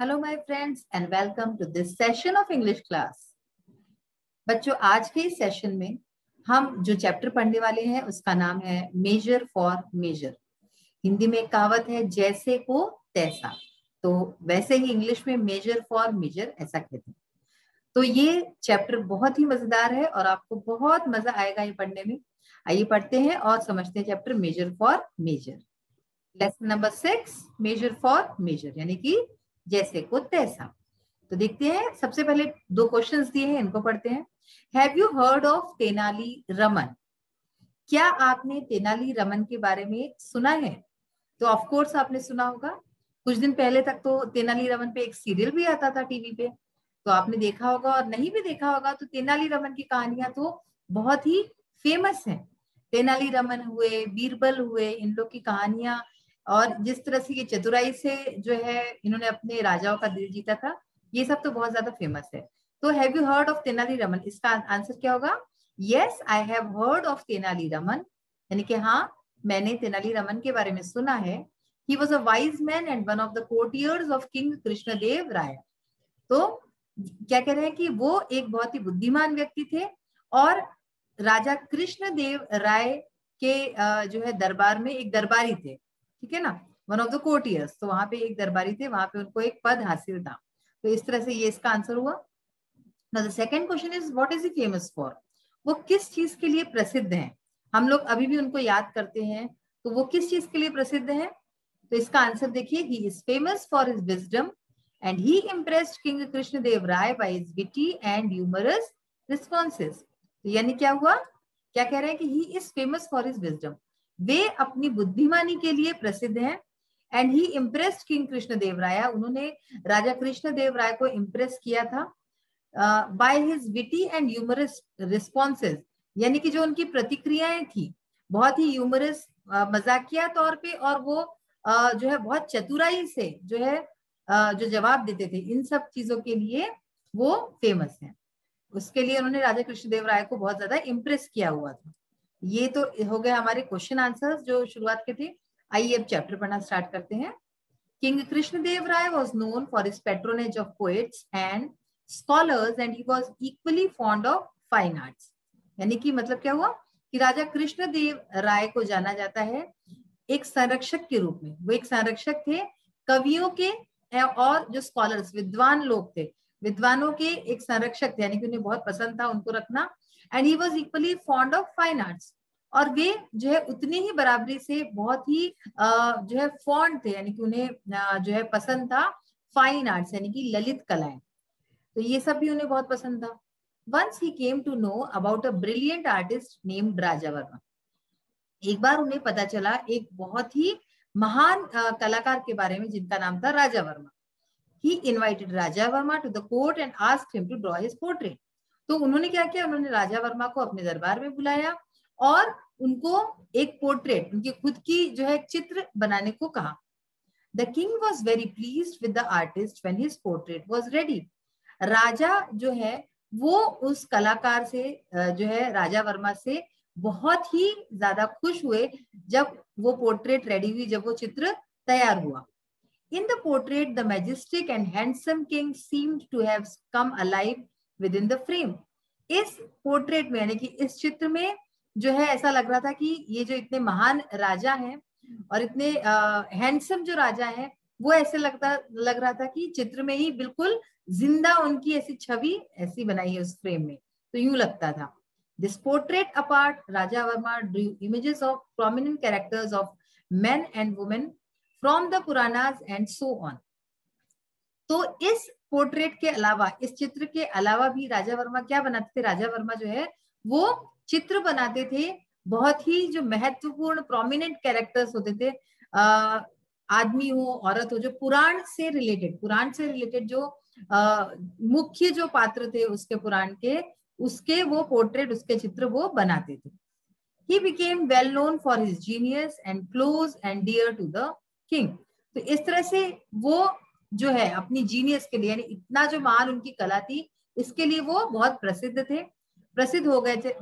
Hello my friends and welcome to this session of English class. बच्चों, आज के इस सेशन में हम जो चैप्टर पढ़ने वाले हैं उसका नाम है मेजर फॉर मेजर। हिंदी में एक कहावत है, जैसे को तैसा, तो वैसे ही इंग्लिश में मेजर फॉर मेजर ऐसा कहते हैं। तो ये चैप्टर बहुत ही मजेदार है और आपको बहुत मजा आएगा ये पढ़ने में। आइए पढ़ते हैं और समझते हैं chapter measure for measure. Lesson number 6, measure for measure यानी कि जैसे को तैसा। तो देखते हैं, सबसे पहले दो क्वेश्चंस दिए हैं, इनको पढ़ते हैं। Have you heard of Tenali Raman? क्या आपने तेनाली रमन के बारे में सुना है? तो ऑफ कोर्स आपने सुना होगा। कुछ दिन पहले तक तो तेनाली रमन पे एक सीरियल भी आता था टीवी पे, तो आपने देखा होगा, और नहीं भी देखा होगा तो तेनाली रमन की कहानियां तो बहुत ही फेमस हैं। तेनाली रमन हुए, बीरबल हुए, इन लोग की कहानियां, और जिस तरह से ये चतुराई से जो है इन्होंने अपने राजाओं का दिल जीता था, ये सब तो बहुत ज्यादा फेमस है। तो have you heard of Tenali Raman, इसका आंसर क्या होगा? Yes, I have heard of Tenali Raman, यानी कि हाँ, मैंने तेनाली रमन के बारे में सुना है। He was a wise man and one of the courtiers of king Krishnadeva Raya. तो क्या कह रहे हैं कि वो एक बहुत ही बुद्धिमान व्यक्ति थे और राजा कृष्णदेव राय के जो है दरबार में एक दरबारी थे, ठीक है ना, वन ऑफ द कोर्टियर्स। तो वहां पे एक दरबारी थे, वहां पे उनको एक पद हासिल था। तो इस तरह से ये इसका आंसर हुआ। Now the second question is what is he famous for? वो किस चीज के लिए प्रसिद्ध हैं? हम लोग अभी भी उनको याद करते हैं, तो वो किस चीज के लिए प्रसिद्ध हैं? तो इसका आंसर देखिए, he is famous for his wisdom and he impressed King Krishnadev Rai by his witty and humorous responses. तो यानी क्या हुआ, क्या कह रहे हैं कि he is famous for his wisdom, वे अपनी बुद्धिमानी के लिए प्रसिद्ध हैं। and he impressed King Krishnadev Rai, उन्होंने राजा कृष्णदेव राय को इम्प्रेस किया था by his witty and humorous responses, यानी कि जो उनकी प्रतिक्रियाएं थी बहुत ही ह्यूमरस, मजाकिया तौर पे, और वो जो है बहुत चतुराई से जो है जो जवाब देते थे, इन सब चीजों के लिए वो फेमस हैं। उसके लिए उन्होंने राजा कृष्णदेव राय को बहुत ज्यादा इम्प्रेस किया हुआ था। ये तो हो गए हमारे क्वेश्चन आंसर्स जो शुरुआत के थे। आइए अब चैप्टर पढ़ना स्टार्ट करते हैं। King Krishnadeva Raya was known for his patronage of poets and scholars and he was equally fond of fine arts. यानी कि मतलब क्या हुआ कि राजा कृष्णदेव राय को जाना जाता है एक संरक्षक के रूप में। वो एक संरक्षक थे कवियों के, और जो स्कॉलर्स विद्वान लोग थे, विद्वानों के एक संरक्षक थे, यानी कि उन्हें बहुत पसंद था उनको रखना। And he was equally fond of fine arts, और वे जो है उतनी ही बराबरी से बहुत ही जो है फॉन्ड थे, यानी कि उन्हें जो है पसंद था फाइन आर्ट्स यानी कि ललित कलाएं। तो ये सब भी उन्हें बहुत पसंद था। Once he came to know about a brilliant artist named Raja Varma. एक बार उन्हें पता चला एक बहुत ही महान कलाकार के बारे में जिनका नाम था Raja Verma. He invited Raja Verma to the court and asked him to draw his portrait. तो उन्होंने क्या किया, उन्होंने राजा वर्मा को अपने दरबार में बुलाया और उनको एक पोर्ट्रेट, उनकी खुद की जो है चित्र बनाने को कहा। The king was very pleased with the artist when his portrait was ready. राजा जो है वो उस कलाकार से जो है राजा वर्मा से बहुत ही ज्यादा खुश हुए जब वो पोर्ट्रेट रेडी हुई, जब वो चित्र तैयार हुआ। In the portrait, the majestic and handsome king seemed to have come alive within the frame. इस पोर्ट्रेट में यानी कि इस चित्र में जो है ऐसा लग रहा था कि ये जो इतने महान राजा हैं और इतने हैंडसम जो राजा हैं, वो ऐसे लग रहा था कि चित्र में ही बिल्कुल जिंदा उनकी ऐसी छवि ऐसी बनाई है उस फ्रेम में, तो यूं लगता था। This portrait apart, Raja Verma drew images of prominent characters of men and women from the Puranas and so on. तो इस पोर्ट्रेट के अलावा, इस चित्र के अलावा भी राजा वर्मा क्या बनाते थे? राजा वर्मा जो है वो चित्र बनाते थे बहुत ही जो महत्वपूर्ण प्रोमिनेंट कैरेक्टर्स होते थे, आदमी हो औरत हो, जो पुराण से रिलेटेड जो मुख्य जो पात्र थे उसके पुराण के, उसके वो पोर्ट्रेट, उसके चित्र वो बनाते थे। He became well known for his genius and close and dear to the king. तो इस तरह से वो जो है अपनी जीनियस के लिए, यानी इतना जो महान उनकी कला थी, इसके लिए वो बहुत प्रसिद्ध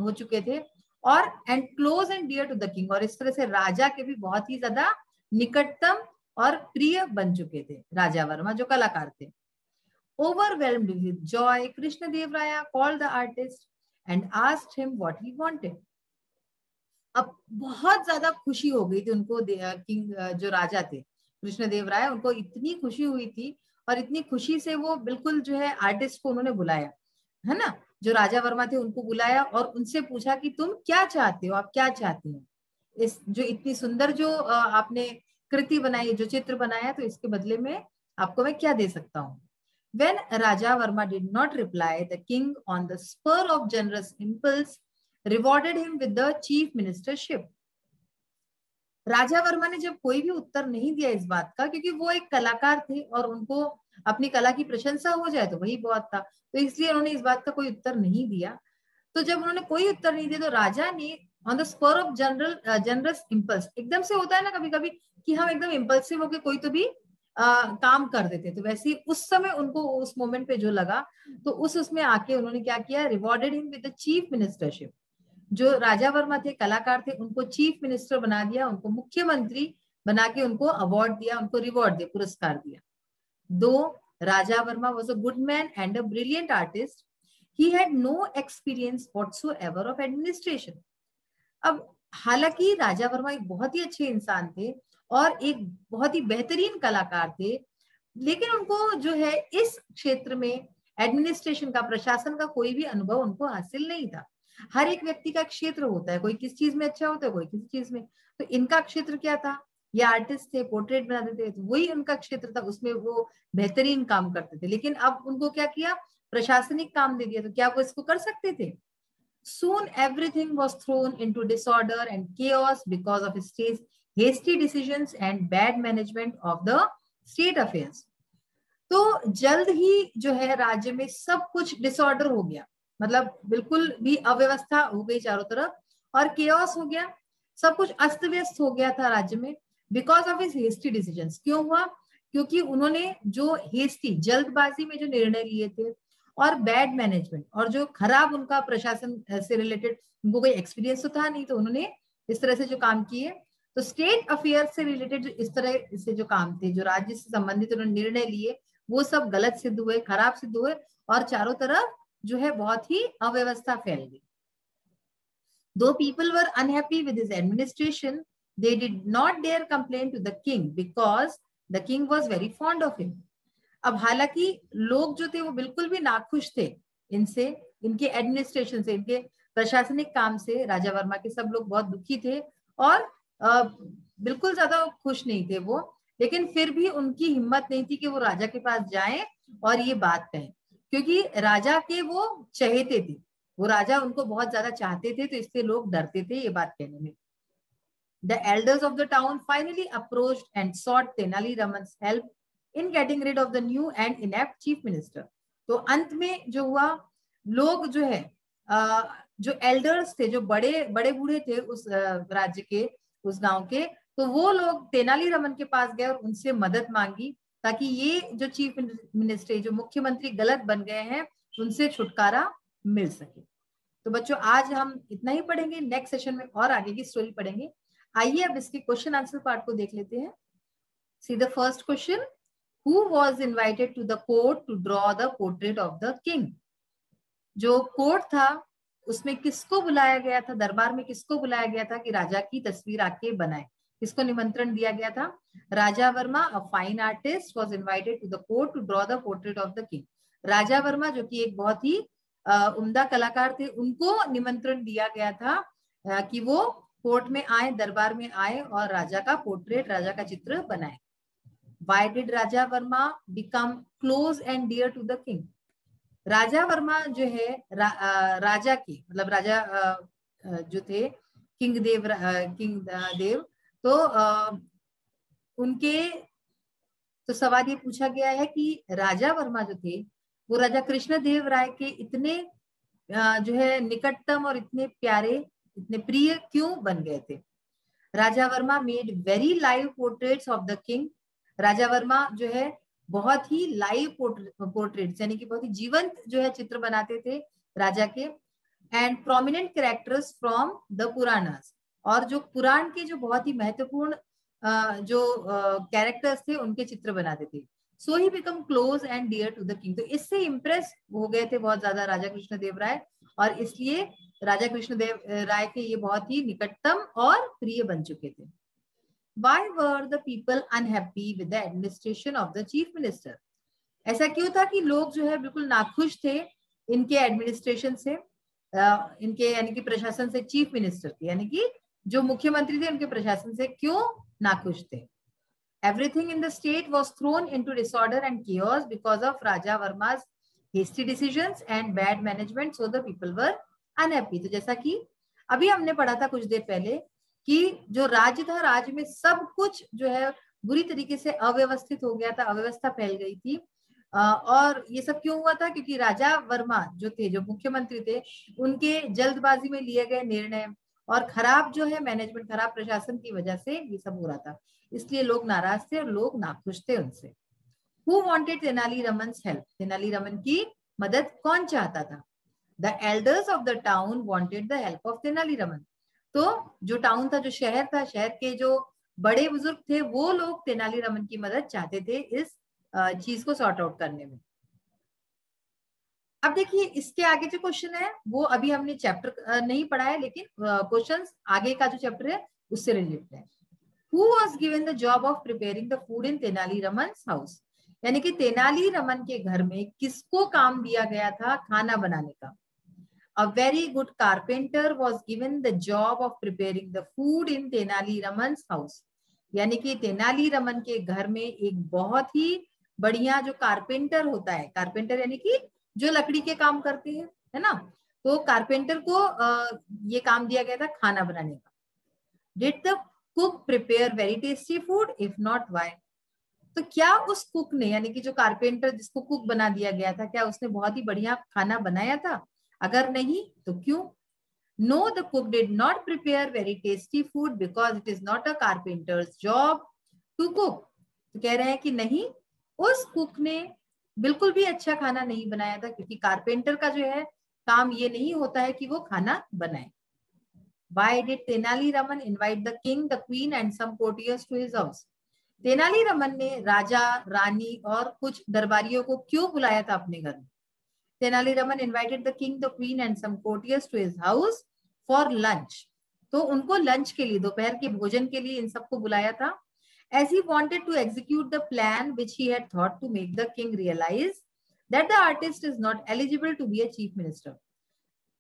हो चुके थे, और and close and dear to the king, और इस तरह से राजा के भी बहुत ही ज्यादा निकटतम और प्रिय बन चुके थे राजा वर्मा जो कलाकार थे। Overwhelmed with joy, Krishnadev called the artist and asked him what he wanted. अब बहुत ज्यादा खुशी हो गई थी उनको, किंग जो राजा थे कृष्णदेव राय, उनको इतनी खुशी हुई थी और इतनी खुशी से वो बिल्कुल जो है आर्टिस्ट को उन्होंने बुलाया, है ना, जो राजा वर्मा थे उनको बुलाया और उनसे पूछा कि तुम क्या चाहते हो, आप क्या चाहते हो, इस जो इतनी सुंदर जो आपने कृति बनाई, जो चित्र बनाया, तो इसके बदले में आपको मैं क्या दे सकता हूँ। When Raja Varma did not reply, the king, on the spur of generous impulse, rewarded him with the chief ministership. राजा वर्मा ने जब कोई भी उत्तर नहीं दिया इस बात का, क्योंकि वो एक कलाकार थे और उनको अपनी कला की प्रशंसा हो जाए तो वही बहुत था, तो इसलिए उन्होंने इस बात का कोई उत्तर नहीं दिया। तो जब उन्होंने कोई उत्तर नहीं दिया तो राजा ने on the spur of generous impulse, एकदम से होता है ना कभी कभी कि हम एकदम इम्पल्सिव होकर कोई तो भी काम कर देते, तो वैसे ही उस समय उनको उस मोमेंट पे जो लगा, तो उसमें आके उन्होंने क्या किया, rewarded him with the chief ministership. जो राजा वर्मा थे, कलाकार थे, उनको चीफ मिनिस्टर बना दिया, उनको मुख्यमंत्री बना के उनको अवार्ड दिया, उनको रिवॉर्ड दिया, पुरस्कार दिया। Though Raja Varma was a good man and a brilliant artist, he had no experience whatsoever of administration. अब हालांकि राजा वर्मा एक बहुत ही अच्छे इंसान थे और एक बहुत ही बेहतरीन कलाकार थे, लेकिन उनको जो है इस क्षेत्र में एडमिनिस्ट्रेशन का, प्रशासन का कोई भी अनुभव उनको हासिल नहीं था। हर एक व्यक्ति का क्षेत्र होता है, कोई किस चीज में अच्छा होता है, कोई किसी चीज में, तो इनका क्षेत्र क्या था, ये आर्टिस्ट थे, पोर्ट्रेट बनाते थे, तो वही उनका क्षेत्र था, उसमें वो बेहतरीन काम करते थे। लेकिन अब उनको क्या किया, प्रशासनिक काम दे दिया, तो क्या वो इसको कर सकते थे। Soon everything was thrown into disorder and chaos because of his hasty decisions and bad management of the state affairs. तो जल्द ही जो है राज्य में सब कुछ डिसऑर्डर हो गया, मतलब बिल्कुल भी अव्यवस्था हो गई चारों तरफ और केओस हो गया, सब कुछ अस्त व्यस्त हो गया था राज्य में, because of his hasty decisions. क्यों हुआ, क्योंकि उन्होंने जो हेस्टी, जल्दबाजी में जो निर्णय लिए थे, और बैड मैनेजमेंट, और जो खराब उनका प्रशासन से रिलेटेड, उनको कोई एक्सपीरियंस तो था नहीं, तो उन्होंने इस तरह से जो काम किए, तो स्टेट अफेयर से रिलेटेड इस तरह से जो काम थे, जो राज्य से संबंधित उन्होंने निर्णय लिए, वो सब गलत सिद्ध हुए, खराब सिद्ध हुए, और चारों तरफ जो है बहुत ही अव्यवस्था फैल गई। Though people were unhappy with his administration, they did not dare complain to the king because the king was very fond of him. अब हालांकि लोग जो थे वो बिल्कुल भी नाखुश थे इनसे, इनके एडमिनिस्ट्रेशन से, इनके प्रशासनिक काम से, राजा वर्मा के सब लोग बहुत दुखी थे और बिल्कुल ज्यादा खुश नहीं थे वो, लेकिन फिर भी उनकी हिम्मत नहीं थी कि वो राजा के पास जाएं और ये बात कहें, क्योंकि राजा के वो चहेते थे, वो राजा उनको बहुत ज्यादा चाहते थे, तो इससे लोग डरते थे ये बात कहने में। The elders of the town finally approached and sought Tenali Raman's help in getting rid of the new and inept chief minister. तो अंत में जो हुआ, लोग जो है जो एल्डर्स थे, जो बड़े बड़े बूढ़े थे उस राज्य के, उस गांव के, तो वो लोग तेनाली रमन के पास गए और उनसे मदद मांगी, ताकि ये जो चीफ मिनिस्टर, जो मुख्यमंत्री गलत बन गए हैं, उनसे छुटकारा मिल सके। तो बच्चों आज हम इतना ही पढ़ेंगे, नेक्स्ट सेशन में और आगे की स्टोरी पढ़ेंगे। आइए अब इसके क्वेश्चन आंसर पार्ट को देख लेते हैं। See the first question, who was invited to the court to draw the portrait of the king. जो कोर्ट था उसमें किसको बुलाया गया था, दरबार में किसको बुलाया गया था कि राजा की तस्वीर आके बनाए, किसको निमंत्रण दिया गया था। Raja Varma, a fine artist, was invited to the court to draw the portrait of the king. Raja Varma जो कि एक बहुत ही उम्दा कलाकार थे, उनको निमंत्रण दिया गया था कि वो कोर्ट में आए, दरबार में आए और राजा का पोर्ट्रेट, राजा का चित्र बनाए। Why did Raja Verma become close and dear to the king? राजा वर्मा जो है राजा के, मतलब राजा जो थे किंग देव, तो उनके, तो सवाल ये पूछा गया है कि राजा वर्मा जो थे वो राजा कृष्णदेव राय के इतने जो है निकटतम और इतने प्यारे, इतने प्रिय क्यों बन गए थे। Raja Varma made very live portraits of the king. Raja Varma जो है बहुत ही लाइव पोर्ट्रेट्स, यानी कि बहुत ही जीवंत जो है चित्र बनाते थे राजा के। And prominent characters from the Puranas, और जो पुराण के जो बहुत ही महत्वपूर्ण जो कैरेक्टर्स थे उनके चित्र बनाते थे। So he became close and dear to the king. तो इससे इम्प्रेस हो गए थे बहुत ज्यादा राजा कृष्णदेव राय, और इसलिए राजा कृष्णदेव राय के ये बहुत ही निकटतम और प्रिय बन चुके थे। Why were the people unhappy with the administration of the chief minister? ऐसा क्यों था कि लोग जो है बिल्कुल नाखुश थे इनके एडमिनिस्ट्रेशन से, इनके यानी कि प्रशासन से, चीफ मिनिस्टर के यानी कि जो मुख्यमंत्री थे उनके प्रशासन से क्यों नाखुश थे? Everything in the state was thrown into disorder and chaos because of Raja Varma's hasty decisions and bad management, so the people were unhappy. तो जैसा कि अभी हमने पढ़ा था कुछ देर पहले कि जो राज्य था, राज्य में सब कुछ जो है बुरी तरीके से अव्यवस्थित हो गया था, अव्यवस्था फैल गई थी। और ये सब क्यों हुआ था? क्योंकि राजा वर्मा जो थे, जो मुख्यमंत्री थे, उनके जल्दबाजी में लिए गए निर्णय और खराब जो है मैनेजमेंट, खराब प्रशासन की वजह से ये सब हो रहा था। इसलिए लोग नाराज थे और लोग नाखुश थे उनसे। Who wanted Tenaliraman's help? Tenaliraman की मदद कौन चाहता था? The elders of the town wanted the help of Tenali Raman. तो जो टाउन था, जो शहर था, शहर के जो बड़े बुजुर्ग थे, वो लोग तेनालीरामन की मदद चाहते थे इस चीज को सॉर्ट आउट करने में। अब देखिए इसके आगे जो क्वेश्चन है वो अभी हमने चैप्टर नहीं पढ़ा है, लेकिन क्वेश्चंस आगे का जो चैप्टर है उससे रिलेटेड है। Who was given the job of preparing the food in Tenaliraman's house? यानी कि तेनालीरामन के घर में किसको काम दिया गया था खाना बनाने का? A very good carpenter was given the job of preparing the food in Tenaliraman's house. यानी कि तेनालीरामन के घर में एक बहुत ही बढ़िया जो कारपेंटर होता है, कारपेंटर यानी कि जो लकड़ी के काम करते हैं, है ना, तो कारपेंटर को ये काम दिया गया था खाना बनाने का। Did the cook prepare very tasty food? If not, why? तो क्या उस कुक ने, यानी कि जो कारपेंटर जिसको कुक बना दिया गया था, क्या उसने बहुत ही बढ़िया खाना बनाया था? अगर नहीं तो क्यों? No, the cook did not prepare very tasty food because it is not a carpenter's job to cook. तो कह रहे हैं कि नहीं, उस कुक ने बिल्कुल भी अच्छा खाना नहीं बनाया था, क्योंकि कारपेंटर का जो है काम ये नहीं होता है कि वो खाना बनाए। Why did Tenali Raman invite the king, the queen and some courtiers to his house? Tenali Raman ने राजा, रानी और कुछ दरबारियों को क्यों बुलाया था अपने घर में? Tenali Raman invited the king, the queen and some courtiers to his house for lunch. तो उनको लंच के लिए, दोपहर के भोजन के लिए इन सबको बुलाया था। As he wanted to execute the plan which he had thought to make the king realize that the artist is not eligible to be a chief minister.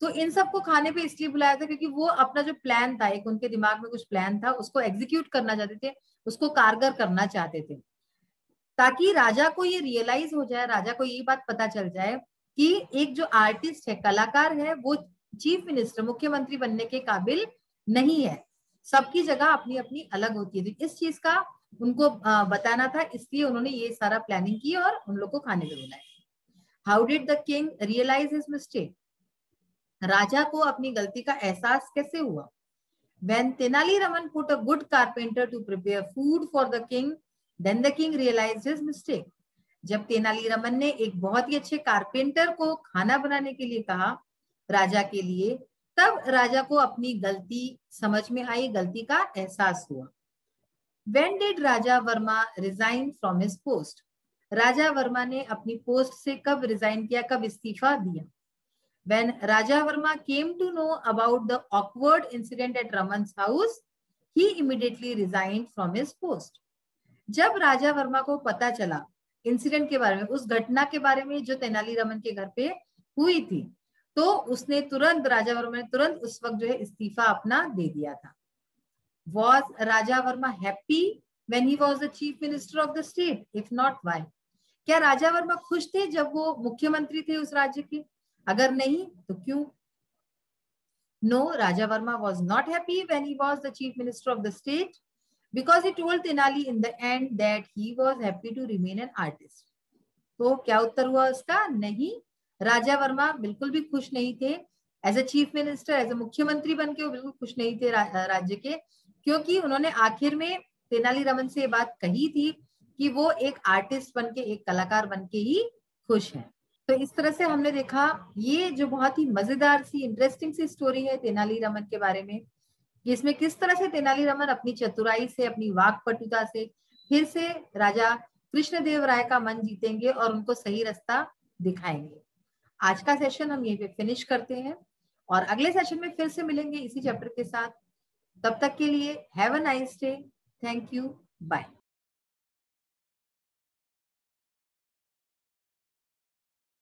तो इन सबको खाने पे इसलिए बुलाया था क्योंकि वो अपना जो प्लान था, एक उनके दिमाग में कुछ प्लान था, उसको एग्जीक्यूट करना चाहते थे, उसको कारगर करना चाहते थे, ताकि राजा को ये रियलाइज हो जाए, राजा को ये बात पता चल जाए कि एक जो आर्टिस्ट है, कलाकार है, वो चीफ मिनिस्टर, मुख्यमंत्री बनने के काबिल नहीं है। सबकी जगह अपनी अपनी अलग होती है। तो इस चीज का उनको बताना था, इसलिए उन्होंने ये सारा प्लानिंग की और उन लोग को खाने पे बुलाया। How did the king realise his mistake? राजा को अपनी गलती का एहसास कैसे हुआ? When Tenali put a good carpenter to prepare food for the king, then the king realized his mistake. जब तेनालीरामन ने एक बहुत ही अच्छे कारपेंटर को खाना बनाने के लिए कहा राजा के लिए, तब राजा को अपनी गलती समझ में आई, गलती का एहसास हुआ। When did Raja Verma resign from his post? राजा वर्मा ने अपनी पोस्ट से कब रिजाइन किया, कब इस्तीफा दिया? When Raja Varma came to know about the awkward incident at Raman's house, he immediately resigned from his post. जब राजा वर्मा को पता चला इंसिडेंट के बारे में, उस घटना के बारे में जो तेनालीरामन के घर पे हुई थी, तो उसने तुरंत, राजा वर्मा ने तुरंत उस वक्त जो है इस्तीफा अपना दे दिया था। Was Raja Varma happy when he was the chief minister of the state? If not, why? क्या राजा वर्मा खुश थे जब वो मुख्यमंत्री थे उस राज्य के? अगर नहीं तो क्यों? No, Raja Varma was not happy when he was the chief minister of the state because he told Tenali in the end that he was happy to remain an artist. तो क्या उत्तर हुआ उसका? नहीं, राजा वर्मा बिल्कुल भी खुश नहीं थे as a chief minister, as a मुख्यमंत्री बन के वो बिल्कुल खुश नहीं थे राज्य के, क्योंकि उन्होंने आखिर में तेनालीरामन से ये बात कही थी कि वो एक आर्टिस्ट बन के, एक कलाकार बन के ही खुश हैं। तो इस तरह से हमने देखा ये जो बहुत ही मजेदार सी, इंटरेस्टिंग सी स्टोरी है तेनालीरामन के बारे में, कि इसमें किस तरह से तेनालीरामन अपनी चतुराई से, अपनी वाक्पटुता से फिर से राजा कृष्णदेव राय का मन जीतेंगे और उनको सही रास्ता दिखाएंगे। आज का सेशन हम यहीं पे फिनिश करते हैं और अगले सेशन में फिर से मिलेंगे इसी चैप्टर के साथ। तब तक के लिए have a nice day. Thank you. Bye.